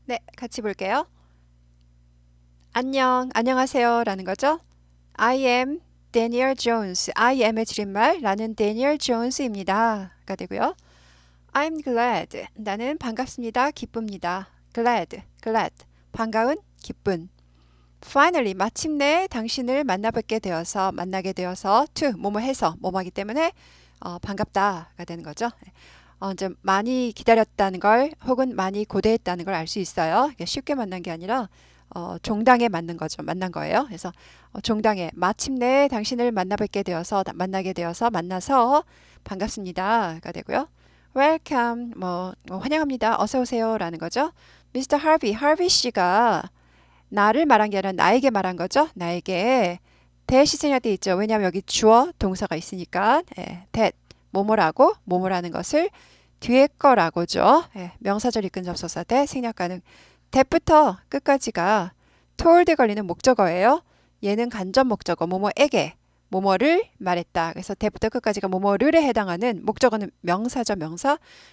네, 같이 볼게요. 안녕, 안녕하세요 라는 거죠. I am Daniel Jones. I am의 줄임말 나는 Daniel Jones입니다 가 되고요. I'm glad. 나는 반갑습니다. 기쁩니다. glad. 반가운, 기쁜. Finally, 마침내 당신을 만나게 되어서 to, 뭐뭐 해서, 뭐뭐하기 때문에 반갑다가 되는 거죠. 이제 많이 기다렸다는 걸 혹은 많이 고대했다는 걸 알 수 있어요. 이게 쉽게 만난 게 아니라 종당에 만난 거죠. 만난 거예요. 그래서 종당에 마침내 당신을 만나게 되어서 만나서 반갑습니다가 되고요. Welcome, 뭐 환영합니다. 어서 오세요라는 거죠. Mr. Harvey 씨가 나를 말한 게 아니라 나에게 말한 거죠. 나에게 대시제가 돼 있죠. 왜냐하면 여기 주어 동사가 있으니까 that 뭐뭐라는 것을 뒤에 거라고죠. 명사절 이끈 접속사 대 생략 가능. that부터 끝까지가 told 걸리는 목적어예요. 얘는 간접 목적어 뭐뭐에게 뭐뭐를 말했다. 그래서 that부터 끝까지가 뭐뭐를에 해당하는 목적어는 명사죠.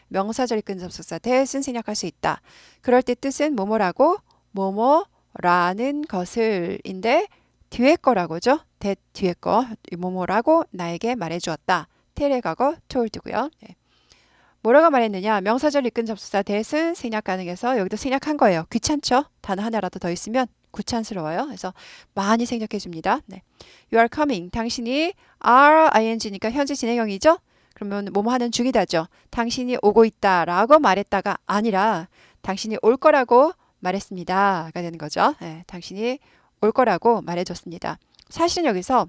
명사절 이끈 접속사 that은 생략할 수 있다. 그럴 때 뜻은 뭐뭐라고 뭐뭐라는 것을인데 뒤에 거라고죠. that 뒤에 거 뭐뭐라고 나에게 말해주었다. tell의 과거 told고요. 뭐라고 말했느냐? 명사절 이끈 접속사 that은 생략 가능해서 여기도 생략한 거예요. 귀찮죠? 단어 하나라도 더 있으면 귀찮스러워요. 그래서 많이 생략해 줍니다. 네. You are coming. 당신이 are ing니까 현재 진행형이죠? 그러면 뭐뭐 하는 중이다죠. 당신이 오고 있다라고 말했다가 아니라 당신이 올 거라고 말했습니다가 되는 거죠. 당신이 올 거라고 말해줬습니다. 사실은 여기서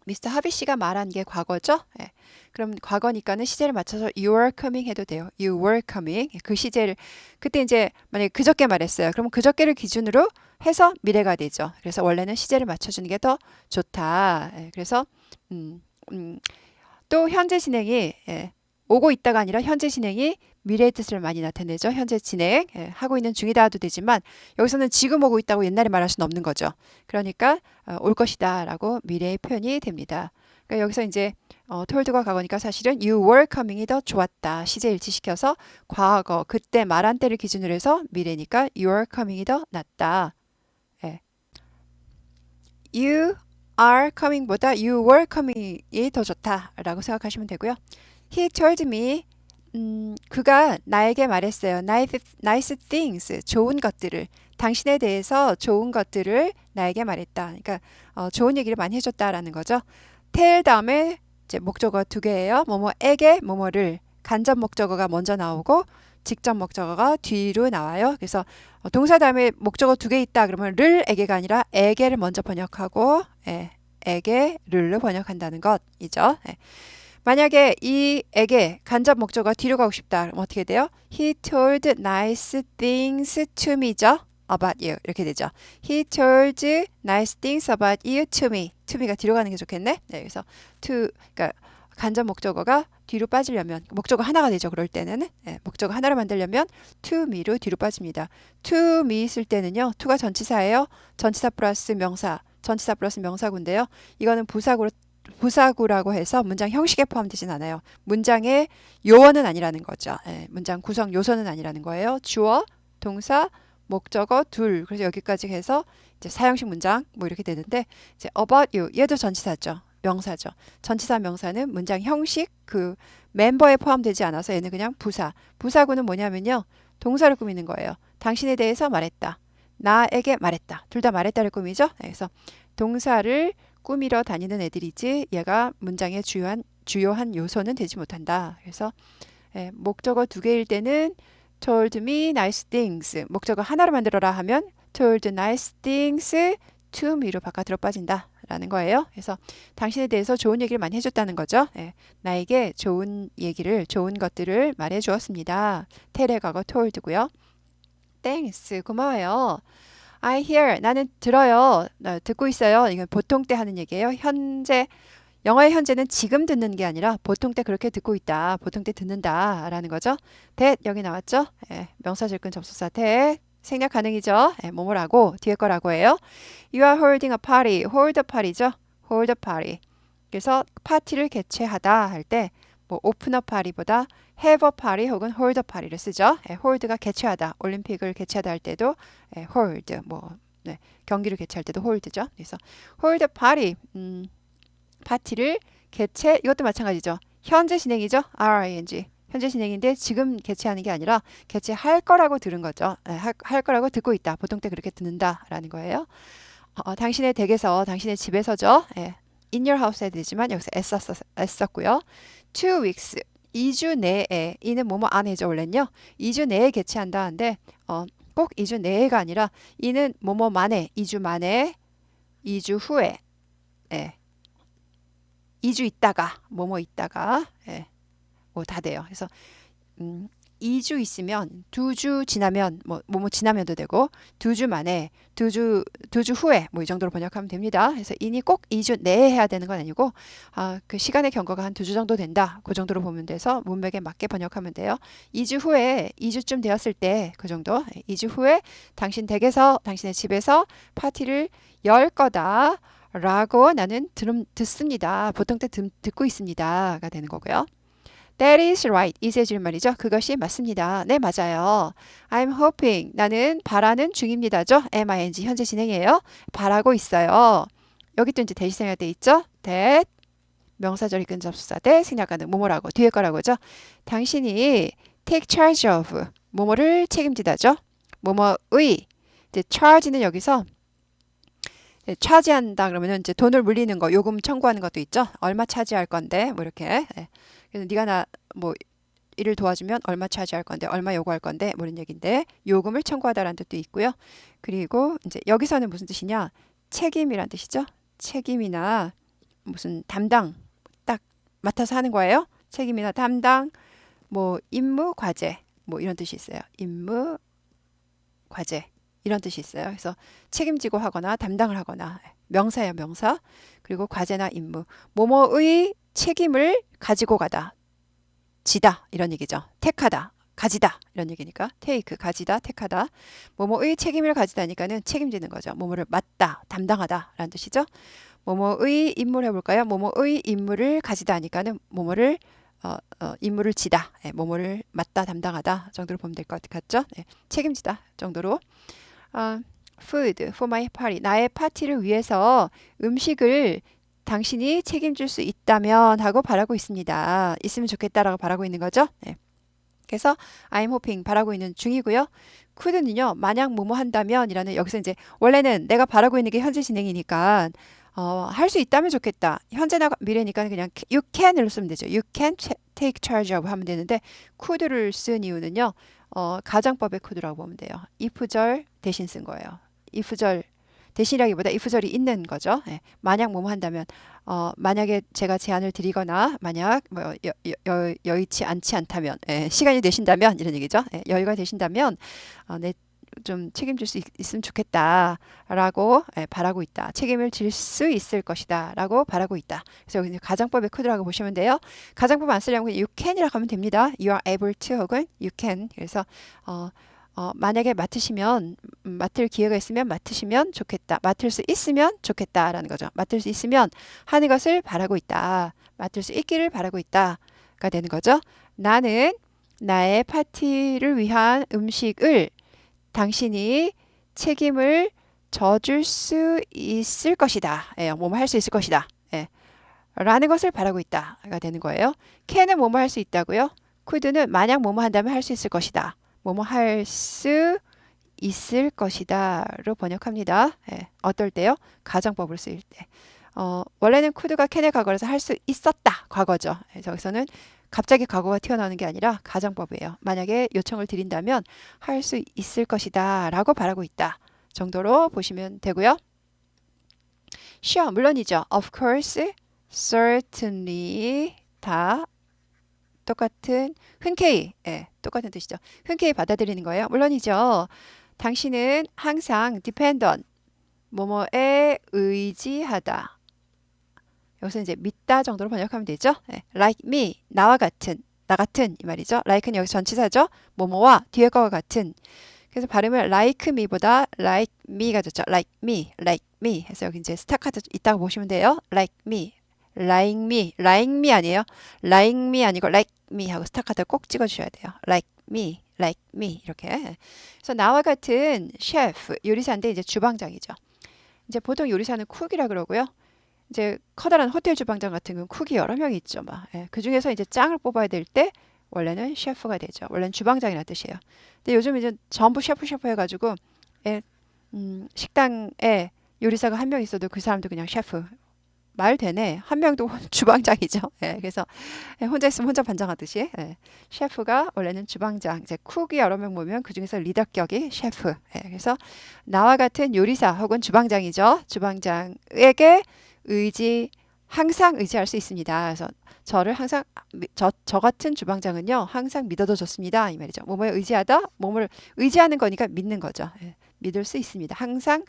미스터 하비 씨가 말한 게 과거죠. 그럼 과거니까는 시제를 맞춰서 you were coming 해도 돼요. You were coming. 그 시제를 그때 이제 만약에 그저께 말했어요. 그럼 그저께를 기준으로 해서 미래가 되죠. 그래서 원래는 시제를 맞춰주는 게 더 좋다. 그래서 음, 음, 또 현재 진행이 오고 있다가 아니라 현재 진행이 미래의 뜻을 많이 나타내죠. 현재 진행 하고 있는 중이다도 되지만 여기서는 지금 오고 있다고 옛날에 말할 수는 없는 거죠. 그러니까 올 것이다 라고 미래의 표현이 됩니다. 그러니까 여기서 이제 told가 과거니까 사실은 you were coming이 더 좋았다. 시제 일치시켜서 과거 그때 말한 때를 기준으로 해서 미래니까 you are coming이 더 낫다. 예. You are coming보다 you were coming이 더 좋다라고 생각하시면 되고요. He told me 그가 나에게 말했어요. Nice things, 좋은 것들을. 당신에 대해서 좋은 것들을 나에게 말했다. 그러니까 좋은 얘기를 많이 해줬다라는 거죠. tell 다음에 이제 목적어 두 개예요. 뭐뭐에게 뭐뭐를 간접 목적어가 먼저 나오고 직접 목적어가 뒤로 나와요. 그래서 동사 다음에 목적어 두 개 있다 그러면 를에게가 아니라 에게를 먼저 번역하고 에게를로 번역한다는 것이죠. 만약에 이 에게 간접 목적어가 뒤로 가고 싶다. 그럼 어떻게 돼요? He told nice things to me죠. About you 이렇게 되죠. He told nice things about you to me. To me가 뒤로 가는 게 좋겠네. 네, 그래서 그러니까 간접 목적어가 뒤로 빠지려면 목적어 하나가 되죠. 그럴 때는 목적어 하나로 만들려면 to me로 뒤로 빠집니다. to me 쓸 때는요. to가 전치사예요. 전치사 플러스 명사구인데요. 이거는 부사구라고 해서 문장 형식에 포함되진 않아요. 문장의 요원은 아니라는 거죠. 문장 구성 요소는 아니라는 거예요. 주어, 동사, 목적어 둘. 그래서 여기까지 해서 이제 사형식 문장 뭐 이렇게 되는데 이제 about you 얘도 전치사죠. 명사죠. 전치사 명사는 문장 형식 그 멤버에 포함되지 않아서 얘는 그냥 부사. 부사구는 뭐냐면요. 동사를 꾸미는 거예요. 당신에 대해서 말했다. 나에게 말했다. 둘 다 말했다를 꾸미죠. 그래서 동사를 꾸미러 다니는 애들이지 얘가 문장의 주요한 요소는 되지 못한다. 그래서 목적어 두 개일 때는 told me nice things 목적어 하나로 만들어라 하면 told nice things to me로 바깥으로 빠진다 라는 거예요. 그래서 당신에 대해서 좋은 얘기를 많이 해줬다는 거죠. 나에게 좋은 것들을 말해 주었습니다. tell의 과거 told고요. thanks 고마워요. I hear 나는 들어요. 듣고 있어요. 이건 보통 때 하는 얘기예요. 영어의 현재는 지금 듣는 게 아니라 보통 때 그렇게 듣고 있다. 보통 때 듣는다라는 거죠. that 여기 나왔죠. 명사 질근 접속사 that 생략 가능이죠. 뭐뭐라고 뒤에 거라고 해요. You are holding a party. hold a party죠. hold a party. 그래서 파티를 개최하다 할 때 뭐 open a party보다 have a party 혹은 hold a party를 쓰죠. hold가 개최하다. 올림픽을 개최하다 할 때도 hold 뭐 네, 경기를 개최할 때도 hold죠. 그래서 hold a party 파티를 개최 이것도 마찬가지죠. 현재 진행이죠. RING 현재 진행인데 지금 개최하는 게 아니라 개최할 거라고 들은 거죠. 할 거라고 듣고 있다. 보통 때 그렇게 듣는다라는 거예요. 당신의 댁에서 당신의 집에서죠. in your house 해야 되지만 여기서 애썼고요. 2 weeks 2주 내에 이는 뭐뭐 안에죠 원래는요. 2주 내에 개최한다 하는데 꼭 2주 내에가 아니라 이는 뭐뭐 만에 2주 만에 2주 후에 2주 있다가 뭐뭐 있다가 뭐 다 돼요. 그래서 2주 있으면 2주 지나면 뭐뭐 지나면도 되고 2주 만에 2주 후에 뭐 이 정도로 번역하면 됩니다. 그래서 인이 꼭 2주 내에 해야 되는 건 아니고 그 시간의 경과가 한 2주 정도 된다. 그 정도로 보면 돼서 문맥에 맞게 번역하면 돼요. 2주 후에 2주쯤 되었을 때 그 정도 2주 후에 당신 댁에서 당신의 집에서 파티를 열 거다. 라고 나는 듣습니다. 보통 때 듣고 있습니다가 되는 거고요. That is right. 이세 줄말이죠. 그것이 맞습니다. 네, 맞아요. I'm hoping. 나는 바라는 중입니다죠. MING 현재 진행이에요. 바라고 있어요. 여기 또 이제 대시생략 돼 있죠. That 명사절 이끈 접수사 대 생략하는 뭐뭐라고 뒤에 거라고죠. 당신이 take charge of 뭐뭐를 책임지다죠. 뭐뭐의 이제 charge는 여기서 차지한다 그러면은 이제 돈을 물리는 거, 요금 청구하는 것도 있죠. 얼마 차지할 건데, 뭐 이렇게. 그래서 네가 나 뭐 일을 도와주면 얼마 차지할 건데, 얼마 요구할 건데, 뭐 이런 얘기인데, 요금을 청구하다라는 뜻도 있고요. 그리고 이제 여기서는 무슨 뜻이냐? 책임이란 뜻이죠. 책임이나 무슨 담당 딱 맡아서 하는 거예요. 책임이나 담당, 뭐 임무, 과제, 뭐 이런 뜻이 있어요. 임무, 과제. 이런 뜻이 있어요. 그래서 책임지고 하거나 담당을 하거나 명사예요, 명사. 그리고 과제나 임무. 뭐뭐의 책임을 가지고 가다. 지다. 이런 얘기죠. 택하다. 가지다. 이런 얘기니까. take, 가지다, 택하다. 뭐뭐의 책임을 가지다니까는 책임지는 거죠. 뭐뭐를 맡다, 담당하다. 라는 뜻이죠. 뭐뭐의 임무를 해볼까요? 뭐뭐의 임무를 가지다 하니까는 뭐뭐를 임무를 지다. 뭐뭐를 맡다, 담당하다 정도로 보면 될 것 같죠? 책임지다 정도로. food for my party. 나의 파티를 위해서 음식을 당신이 책임질 수 있다면 하고 바라고 있습니다. 있으면 좋겠다라고 바라고 있는 거죠. 그래서 I'm hoping 바라고 있는 중이고요. could는요. 만약 뭐뭐 한다면 이라는 여기서 이제 원래는 내가 바라고 있는 게 현재 진행이니까 할 수 있다면 좋겠다. 현재나 미래니까 그냥 you can을 쓰면 되죠. You can take charge of 하면 되는데 could를 쓴 이유는요. 가정법의 could라고 보면 돼요. if절 대신 쓴 거예요. if절 대신이라기보다 if절이 있는 거죠. 만약 뭐뭐 한다면 만약에 제가 제안을 드리거나 만약 뭐 여의치 않지 않다면 시간이 되신다면 이런 얘기죠. 여유가 되신다면 좀 책임질 수 있으면 좋겠다라고 바라고 있다. 책임을 질 수 있을 것이다라고 바라고 있다. 그래서 여기 가정법의 코드라고 보시면 돼요. 가정법 안 쓰려면 you can이라고 하면 됩니다. You are able to 혹은 you can. 그래서 만약에 맡을 기회가 있으면 맡으시면 좋겠다. 맡을 수 있으면 좋겠다라는 거죠. 맡을 수 있으면 하는 것을 바라고 있다. 맡을 수 있기를 바라고 있다가 되는 거죠. 나는 나의 파티를 위한 음식을 당신이 책임을 져줄 수 있을 것이다. 뭐뭐 할 수 있을 것이다. 라는 것을 바라고 있다가 되는 거예요. can은 뭐뭐 할 수 있다고요. could는 만약 뭐뭐 한다면 할 수 있을 것이다. 뭐뭐 할 수 있을 것이다로 번역합니다. 어떨 때요? 가정법을 쓰일 때. 원래는 could가 can의 과거라서 할 수 있었다. 과거죠. 그래서 여기서는 갑자기 과거가 튀어나오는 게 아니라 가정법이에요. 만약에 요청을 드린다면 할 수 있을 것이다 라고 바라고 있다 정도로 보시면 되고요. Sure, 물론이죠. Of course, certainly 다 똑같은 흔쾌히 똑같은 뜻이죠. 흔쾌히 받아들이는 거예요. 물론이죠. 당신은 항상 depend on 뭐뭐에 의지하다. 여기서 이제 믿다 정도로 번역하면 되죠. like me, 나와 같은, 나 같은 이 말이죠. like는 여기서 전치사죠. 뭐뭐와 뒤에 거와 같은. 그래서 발음을 like me보다 like me가 좋죠. like me, like me 해서 여기 이제 스타카토 있다고 보시면 돼요. like me, like me 아니에요. like me 아니고 like me 하고 스타카토 꼭 찍어주셔야 돼요. like me 이렇게. 그래서 나와 같은 셰프 요리사인데 이제 주방장이죠. 이제 보통 요리사는 쿡이라 그러고요. 이제 커다란 호텔 주방장 같은 경우는 쿡이 여러 명이 있죠. 막. 예, 그 중에서 이제 짱을 뽑아야 될 때 원래는 셰프가 되죠. 원래는 주방장이라는 뜻이에요. 근데 요즘 이제 전부 셰프 해가지고 예, 식당에 요리사가 한 명 있어도 그 사람도 그냥 셰프. 말 되네. 한 명도 주방장이죠. 예, 그래서 혼자 있으면 혼자 반장하듯이 셰프가 원래는 주방장. 이제 쿡이 여러 명 모이면 그 중에서 리더격이 셰프. 그래서 나와 같은 요리사 혹은 주방장이죠. 주방장에게 항상 의지할 수 있습니다. 그래서 저를 항상 저 같은 주방장은요 항상 믿어도 좋습니다 이 말이죠. 뭐뭐에 의지하다 몸을 의지하는 거니까 믿는 거죠. 믿을 수 있습니다. 항상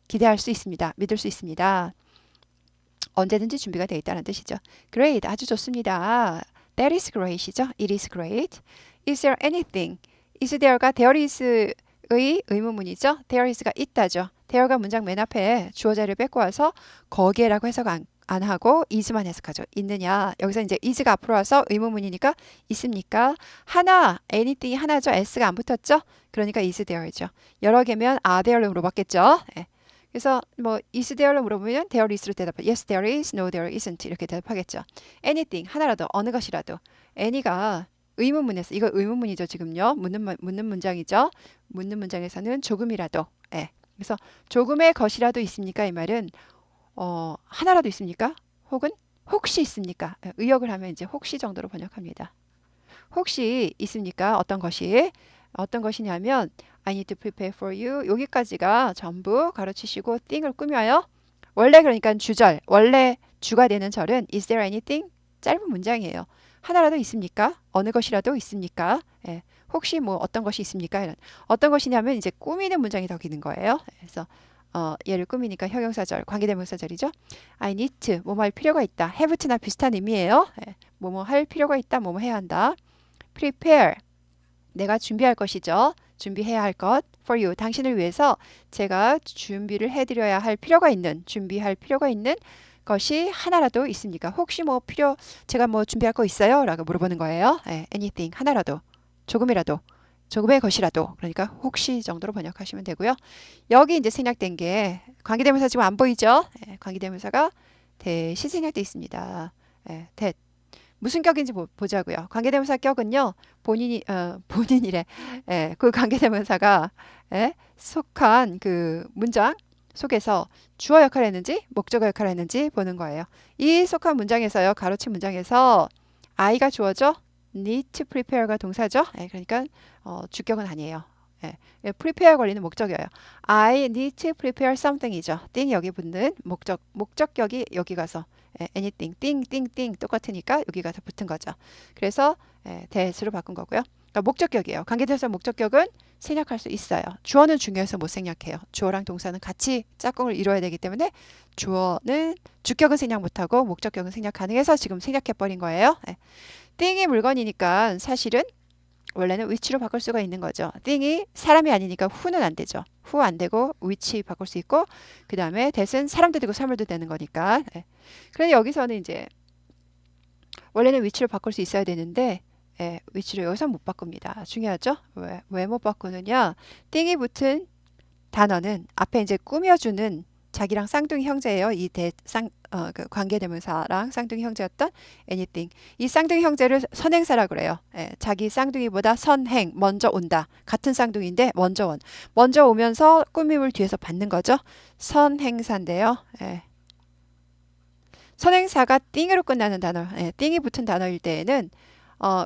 기대할 수 있습니다. 믿을 수 있습니다. 언제든지 준비가 되어 있다는 뜻이죠. Great, 아주 좋습니다. That is great이죠. It is great. Is there anything? Is there가 there is의 의문문이죠. There is가 있다죠. there가 문장 맨 앞에 주어 자리를 뺏고 와서 거기에라고 해석 안 하고 is만 해석하죠. 있느냐. 여기서 이제 is가 앞으로 와서 의문문이니까 있습니까? anything이 하나죠. s가 안 붙었죠. 그러니까 is there죠. 여러 개면 are there로 물어봤겠죠. 그래서 뭐 is there로 물어보면 there is로 대답해. Yes, there is. No, there isn't. 이렇게 대답하겠죠. Anything 하나라도 어느 것이라도. any가 의문문에서 이거 의문문이죠 지금요. 묻는 문장이죠. 묻는 문장에서는 조금이라도. 그래서 조금의 것이라도 있습니까? 이 말은 하나라도 있습니까? 혹은 혹시 있습니까? 의역을 하면 이제 혹시 정도로 번역합니다. 혹시 있습니까? 어떤 것이냐면 I need to prepare for you. 여기까지가 전부 가로치시고 thing을 꾸며요. 원래 그러니까 주절, 원래 주가 되는 절은 is there anything? 짧은 문장이에요. 하나라도 있습니까? 어느 것이라도 있습니까? 혹시 뭐 어떤 것이 있습니까? 이런. 어떤 것이냐면 이제 꾸미는 문장이 더 기는 거예요. 그래서 얘를 꾸미니까 형용사절, 관계대명사절이죠. I need to, 뭐뭐 할 필요가 있다. have to나 비슷한 의미예요. 뭐뭐 할 필요가 있다. 뭐뭐 해야 한다. prepare, 내가 준비할 것이죠. 준비해야 할 것. for you, 당신을 위해서 제가 준비를 해드려야 할 필요가 있는, 준비할 필요가 있는 것이 하나라도 있습니까? 혹시 뭐 제가 뭐 준비할 거 있어요? 라고 물어보는 거예요. anything, 하나라도, 조금이라도, 조금의 것이라도. 그러니까 혹시 정도로 번역하시면 되고요. 여기 이제 생략된 게 관계대명사 지금 안 보이죠? 관계대명사가 대시 생략돼 있습니다. that. 무슨 격인지 보자고요. 관계대명사 격은요. 본인이래. 그 관계대명사가 속한 그 문장 속에서 주어 역할을 했는지 목적어 역할을 했는지 보는 거예요. 이 속한 문장에서요. 가로친 문장에서 I가 주어죠. need to prepare가 동사죠. 그러니까 주격은 아니에요. prepare 걸리는 목적이에요. I need to prepare something이죠. thing 여기 붙는 목적격이 여기 가서 anything, thing 똑같으니까 여기 가서 붙은 거죠. 그래서 that으로 바꾼 거고요. 그러니까 목적격이에요. 관계대명사 목적격은 생략할 수 있어요. 주어는 중요해서 못 생략해요. 주어랑 동사는 같이 짝꿍을 이루어야 되기 때문에 주격은 생략 못하고 목적격은 생략 가능해서 지금 생략해버린 거예요. thing이 물건이니까 사실은 원래는 위치로 바꿀 수가 있는 거죠. thing이 사람이 아니니까 who는 안 되죠. who 안 되고 위치 바꿀 수 있고 그 다음에 that은 사람도 되고 사물도 되는 거니까. 그런데 여기서는 이제 원래는 위치로 바꿀 수 있어야 되는데 위치를 여기서 못 바꿉니다. 중요하죠? 왜 못 바꾸느냐? thing이 붙은 단어는 앞에 이제 꾸며주는 자기랑 쌍둥이 형제예요. 그 관계대명사랑 쌍둥이 형제였던 anything. 이 쌍둥이 형제를 선행사라 그래요. 자기 쌍둥이보다 선행, 먼저 온다. 같은 쌍둥이인데 먼저 오면서 꾸밈을 뒤에서 받는 거죠. 선행사인데요. 선행사가 띵으로 끝나는 단어, 띵이 붙은 단어일 때에는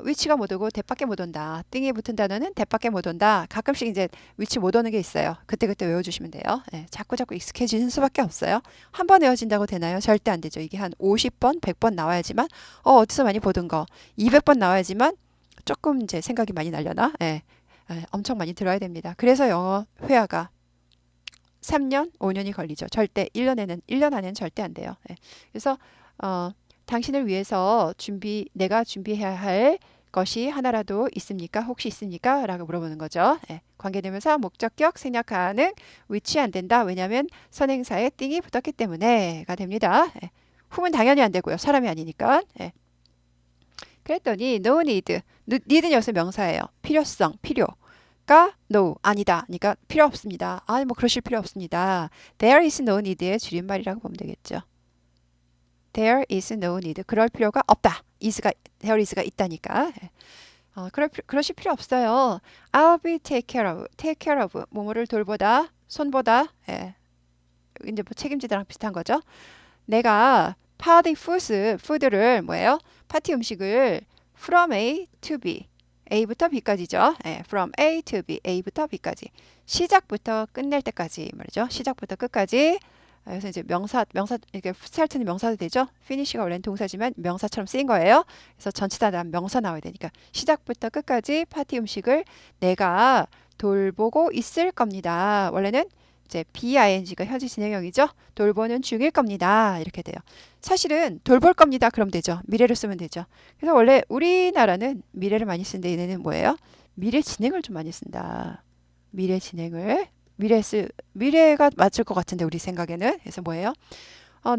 위치가 못 오고 대밖에 못 온다. 띵이 붙은 단어는 대밖에 못 온다. 가끔씩 이제 위치 못 오는 게 있어요. 그때 외워주시면 돼요. 자꾸 익숙해지는 수밖에 없어요. 한 번 외워진다고 되나요? 절대 안 되죠. 이게 한 50번, 100번 나와야지만 어디서 많이 보던 거 200번 나와야지만 조금 이제 생각이 많이 날려나? 엄청 많이 들어야 됩니다. 그래서 영어 회화가 3년, 5년이 걸리죠. 절대 1년 안에는 절대 안 돼요. 그래서 당신을 위해서 내가 준비해야 할 것이 하나라도 있습니까? 혹시 있습니까? 라고 물어보는 거죠. 관계대명사 목적격 생략 가능 위치 안 된다. 왜냐하면 선행사에 띵이 붙었기 때문에가 됩니다. whom은 당연히 안 되고요. 사람이 아니니까. 예. 그랬더니 no need. need는 여기서 명사예요. 필요성, 필요가 no, 아니다. 그러니까 필요 없습니다. 아니 뭐 그러실 필요 없습니다. There is no need의 줄임말이라고 보면 되겠죠. There is no need. 그럴 필요가 없다. there is가 있다니까. 예. 그러실 필요 없어요. I'll be take care of. take care of. 뭐뭐를 돌보다, 손보다. 예. 이제 뭐 책임지다랑 비슷한 거죠. 내가 party food를 뭐예요? 파티 음식을 from A to B. A부터 B까지죠. 예, from A to B. A부터 B까지. 시작부터 끝낼 때까지 말이죠. 시작부터 끝까지. 그래서 이제 명사 이렇게 스타트는 명사도 되죠. finish가 원래는 동사지만 명사처럼 쓰인 거예요. 그래서 전체 다 명사 나와야 되니까 시작부터 끝까지 파티 음식을 내가 돌보고 있을 겁니다. 원래는 이제 BING가 현재 진행형이죠. 돌보는 중일 겁니다. 이렇게 돼요. 사실은 돌볼 겁니다. 그럼 되죠. 미래를 쓰면 되죠. 그래서 원래 우리나라는 미래를 많이 쓰는데 얘네는 뭐예요? 미래 진행을 좀 많이 쓴다. 미래 진행을 미래가 맞을 것 같은데 우리 생각에는. 그래서 뭐예요?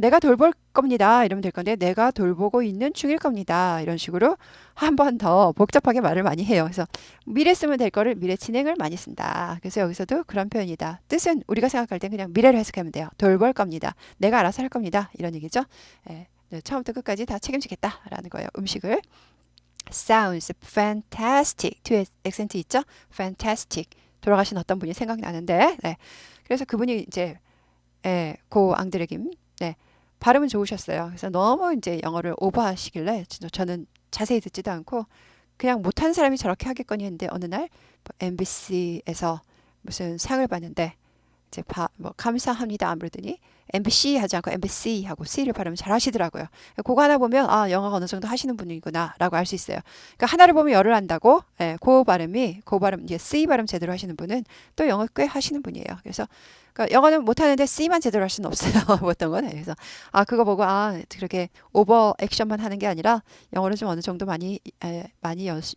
내가 돌볼 겁니다. 이러면 될 건데 내가 돌보고 있는 중일 겁니다. 이런 식으로 한 번 더 복잡하게 말을 많이 해요. 그래서 미래 쓰면 될 거를 미래 진행을 많이 쓴다. 그래서 여기서도 그런 표현이다. 뜻은 우리가 생각할 땐 그냥 미래를 해석하면 돼요. 돌볼 겁니다. 내가 알아서 할 겁니다. 이런 얘기죠. 예, 처음부터 끝까지 다 책임지겠다라는 거예요. 음식을. Sounds fantastic. 뒤에 액센트 있죠? Fantastic. 돌아가신 어떤 분이 생각나는데, 네. 그래서 그분이 이제 고 앙드레김, 네, 발음은 좋으셨어요. 그래서 너무 이제 영어를 오버하시길래 저는 자세히 듣지도 않고 그냥 못하는 사람이 저렇게 하겠거니 했는데 어느 날 MBC에서 무슨 상을 받는데 이제 뭐 감사합니다 안 부르더니 MBC 하지 않고 MBC 하고 C를 발음 잘 하시더라고요. 그거 하나 보면 아 영어가 어느 정도 하시는 분이구나라고 알 수 있어요. 그러니까 하나를 보면 열을 한다고. 예, 그 발음 이제 C 발음 제대로 하시는 분은 또 영어 꽤 하시는 분이에요. 그래서 그러니까 영어는 못하는데 C만 제대로 할 수는 없어요. 어떤 건. 그래서 그거 보고 그렇게 오버 액션만 하는 게 아니라 영어를 좀 어느 정도 많이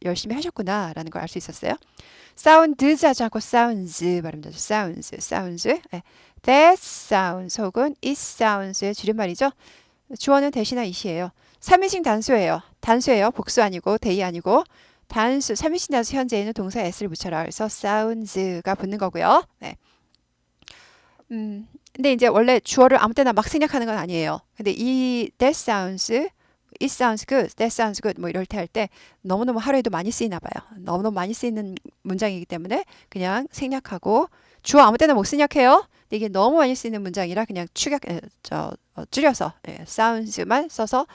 열심히 하셨구나라는 걸 알 수 있었어요. sounds 하지 않고 sounds 발음되죠. sounds. 예. That sounds 혹은 it sounds의 줄임말이죠. 주어는 대시나 it이에요. 3인칭 단수예요. 복수 아니고 대의 아니고 단수 3인칭 단수 현재에는 동사 s를 붙여라. 그래서 sounds가 붙는 거고요. 네. 근데 이제 원래 주어를 아무 때나 막 생략하는 건 아니에요. 근데 이 that sounds, it sounds good, that sounds good 뭐 이럴 때 할 때 너무너무 하루에도 많이 쓰이나 봐요. 너무너무 많이 쓰이는 문장이기 때문에 그냥 생략하고 주어 아무 때나 못 생략해요. 근데 이게 너무 많이 쓰이는 문장이라 그냥 줄여서 sounds만 써서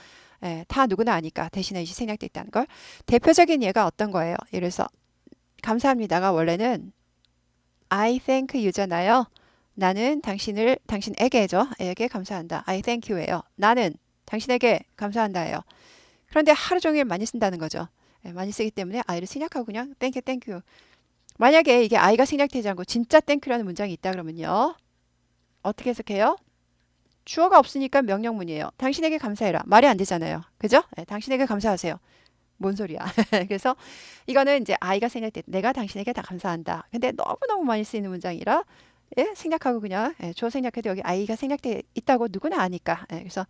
다 누구나 아니까 대신에 이제 생략돼 있다는 걸. 대표적인 예가 어떤 거예요? 예를 들어서 감사합니다가 원래는 I thank you잖아요. 나는 당신에게죠. 에게 감사한다. I thank you예요. 나는 당신에게 감사한다예요. 그런데 하루 종일 많이 쓴다는 거죠. 많이 쓰기 때문에 I를 생략하고 그냥 thank you. 만약에 이게 I가 생략되지 않고 진짜 thank유라는 문장이 있다 그러면요. 어떻게 해석해요? 주어가 없으니까 명령문이에요. 당신에게 감사해라. 말이 안 되잖아요. 그죠? 당신에게 감사하세요. 뭔 소리야. 그래서 이거는 이제 I가 생략돼. 내가 당신에게 다 감사한다. 근데 너무너무 많이 쓰이는 문장이라 생략하고 그냥 주어 생략해도 여기 I가 생략돼 있다고 누구나 아니까. 그래서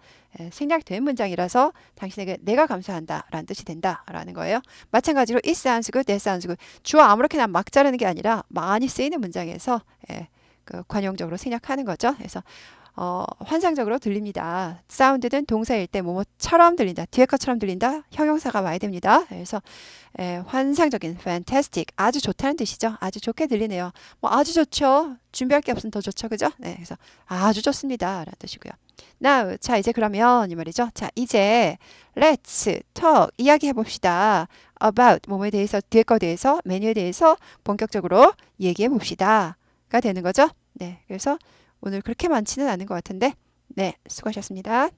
생략된 문장이라서 당신에게 내가 감사한다 라는 뜻이 된다 라는 거예요. 마찬가지로 it sounds good, that sounds good. 주어 아무렇게나 막 자르는 게 아니라 많이 쓰이는 문장에서 관용적으로 생략하는 거죠. 그래서 환상적으로 들립니다. 사운드는 동사일 때 뭐뭐처럼 들린다. 뒤에 것처럼 들린다. 형용사가 와야 됩니다. 그래서 환상적인 fantastic 아주 좋다는 뜻이죠. 아주 좋게 들리네요. 뭐 아주 좋죠. 준비할 게 없으면 더 좋죠. 그죠? 네, 그래서 아주 좋습니다. 라는 뜻이고요. Now, 자 이제 그러면 이 말이죠. 자 이제 let's talk 이야기해 봅시다. about 뭐뭐에 대해서 뒤에 거에 대해서 메뉴에 대해서 본격적으로 얘기해 봅시다가 되는 거죠. 네, 그래서 오늘 그렇게 많지는 않은 것 같은데 네, 수고하셨습니다.